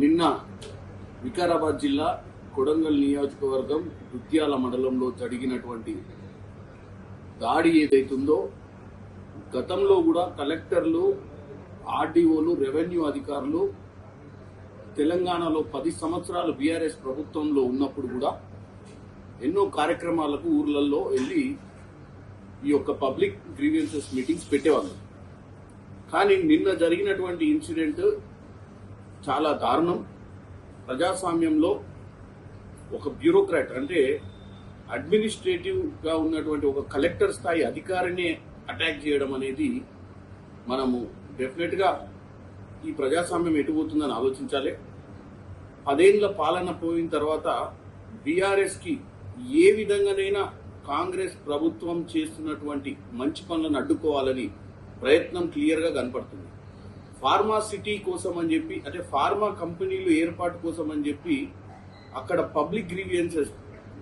నిన్న వికారాబాద్ జిల్లా కొడంగల్ నియోజకవర్గం దుద్యాల మండలంలో జరిగినటువంటి దాడి ఏదైతుందో గతంలో కూడా కలెక్టర్లు, ఆర్డీఓలు, రెవెన్యూ అధికారులు తెలంగాణలో 10 సంవత్సరాలు బీఆర్ఎస్ ప్రభుత్వంలో ఉన్నప్పుడు కూడా ఎన్నో కార్యక్రమాలకు ఊర్లలో వెళ్ళి ఈ యొక్క పబ్లిక్ గ్రీవెన్సెస్ మీటింగ్స్ పెట్టేవాళ్ళు. కానీ నిన్న జరిగినటువంటి ఇన్సిడెంట్ చాలా దారుణం. ప్రజాస్వామ్యంలో ఒక బ్యూరోక్రాట్ అంటే అడ్మినిస్ట్రేటివ్గా ఉన్నటువంటి ఒక కలెక్టర్ స్థాయి అధికారినే అటాక్ చేయడం అనేది మనము డెఫినెట్గా ఈ ప్రజాస్వామ్యం ఎటుపోతుందని ఆలోచించాలి. 10 ఏళ్ల పాలన పోయిన తర్వాత బీఆర్ఎస్కి ఏ విధంగానైనా కాంగ్రెస్ ప్రభుత్వం చేస్తున్నటువంటి మంచి పనులను అడ్డుకోవాలని ప్రయత్నం క్లియర్గా కనపడుతుంది. ఫార్మా సిటీ కోసం అని చెప్పి, అంటే ఫార్మా కంపెనీలు ఏర్పాటు కోసం అని చెప్పి అక్కడ పబ్లిక్ గ్రీవియన్సెస్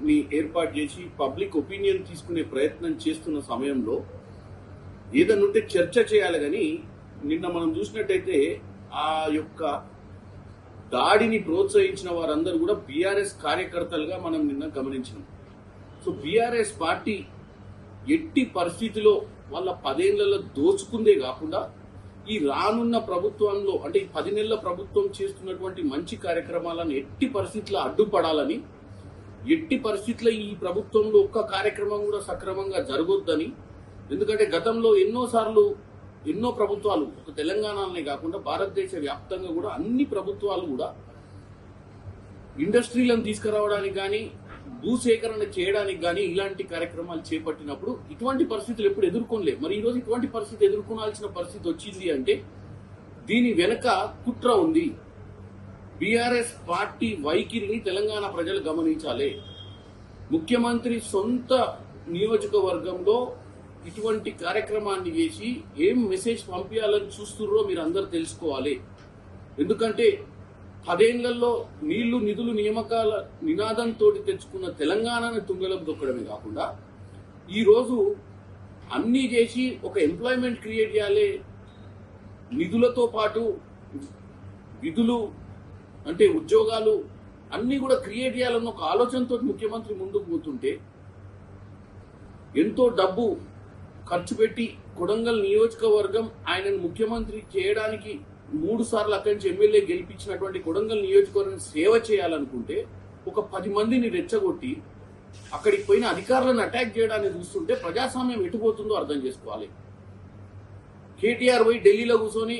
ని ఏర్పాటు చేసి పబ్లిక్ ఒపీనియన్ తీసుకునే ప్రయత్నం చేస్తున్న సమయంలో ఏదన్నుంటే చర్చ చేయాలి. కానీ నిన్న మనం చూసినట్టయితే ఆ యొక్క దాడిని ప్రోత్సహించిన వారందరూ కూడా బీఆర్ఎస్ కార్యకర్తలుగా మనం నిన్న గమనించినాం. సో బీఆర్ఎస్ పార్టీ ఎట్టి పరిస్థితిలో వాళ్ళ 10 ఏళ్లలో దోచుకుందే కాకుండా ఈ రానున్న ప్రభుత్వంలో అంటే ఈ 10 నెలల ప్రభుత్వం చేస్తున్నటువంటి మంచి కార్యక్రమాలను ఎట్టి పరిస్థితుల్లో అడ్డుపడాలని, ఎట్టి పరిస్థితుల్లో ఈ ప్రభుత్వంలో ఒక్క కార్యక్రమం కూడా సక్రమంగా జరగొద్దని. ఎందుకంటే గతంలో ఎన్నో ప్రభుత్వాలు ఒక తెలంగాణనే కాకుండా భారతదేశ వ్యాప్తంగా కూడా అన్ని ప్రభుత్వాలు కూడా ఇండస్ట్రీలను తీసుకురావడానికి కానీ భూసేకరణ చేయడానికి కానీ ఇలాంటి కార్యక్రమాలు చేపట్టినప్పుడు ఇటువంటి పరిస్థితులు ఎప్పుడు ఎదుర్కొనలే. మరి ఈరోజు ఇటువంటి పరిస్థితి ఎదుర్కొనాల్సిన పరిస్థితి వచ్చింది అంటే దీని వెనక కుట్ర ఉంది. బీఆర్ఎస్ పార్టీ వైఖరిని తెలంగాణ ప్రజలు గమనించాలి. ముఖ్యమంత్రి సొంత నియోజకవర్గంలో ఇటువంటి కార్యక్రమాన్ని చేసి ఏం మెసేజ్ పంపించాలని చూస్తున్నారో మీరు అందరూ తెలుసుకోవాలి. ఎందుకంటే 10 ఏళ్లలో నీళ్లు, నిధులు, నియామకాల నినాదంతో తెచ్చుకున్న తెలంగాణను తుంగలకు దొక్కడమే కాకుండా ఈరోజు అన్నీ చేసి ఒక ఎంప్లాయ్మెంట్ క్రియేట్ చేయాలి, నిధులతో పాటు విధులు అంటే ఉద్యోగాలు అన్నీ కూడా క్రియేట్ చేయాలన్న ఒక ఆలోచనతో ముఖ్యమంత్రి ముందుకు పోతుంటే ఎంతో డబ్బు ఖర్చు పెట్టి కొడంగల్ నియోజకవర్గం ఆయనను ముఖ్యమంత్రి చేయడానికి 3 సార్లు అక్కడి నుంచి ఎమ్మెల్యే గెలిపించినటువంటి కొడంగల్ నియోజకవర్గం సేవ చేయాలనుకుంటే ఒక 10 మందిని రెచ్చగొట్టి అక్కడికి పోయిన అధికారులను అటాక్ చేయడానికి చూస్తుంటే ప్రజాస్వామ్యం ఎటుపోతుందో అర్థం చేసుకోవాలి. కేటీఆర్ పోయి ఢిల్లీలో కూర్చొని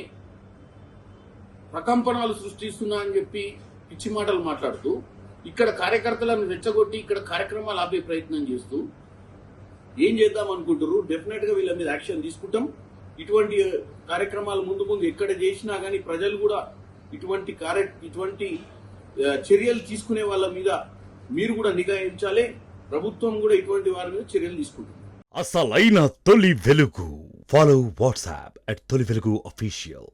ప్రకంపనలు సృష్టిస్తున్నా అని చెప్పి పిచ్చి మాటలు మాట్లాడుతూ ఇక్కడ కార్యకర్తలను రెచ్చగొట్టి ఇక్కడ కార్యక్రమాలు ఆపే ప్రయత్నం చేస్తూ ఏం చేద్దాం అనుకుంటారు. డెఫినెట్ గా వీళ్ళ మీద యాక్షన్ తీసుకుంటాం. ఇటువంటి కార్యక్రమాలు ముందు ఎక్కడ చేసినా కానీ ప్రజలు కూడా ఇటువంటి చర్యలు తీసుకునే వాళ్ళ మీద మీరు కూడా నిఘా ఉంచాలి. ప్రభుత్వం కూడా ఇటువంటి వారి మీద చర్యలు తీసుకుంటుంది. అసలైన తొలి వెలుగు. ఫాలో వాట్సాప్ @తొలి వెలుగు అఫీషియల్.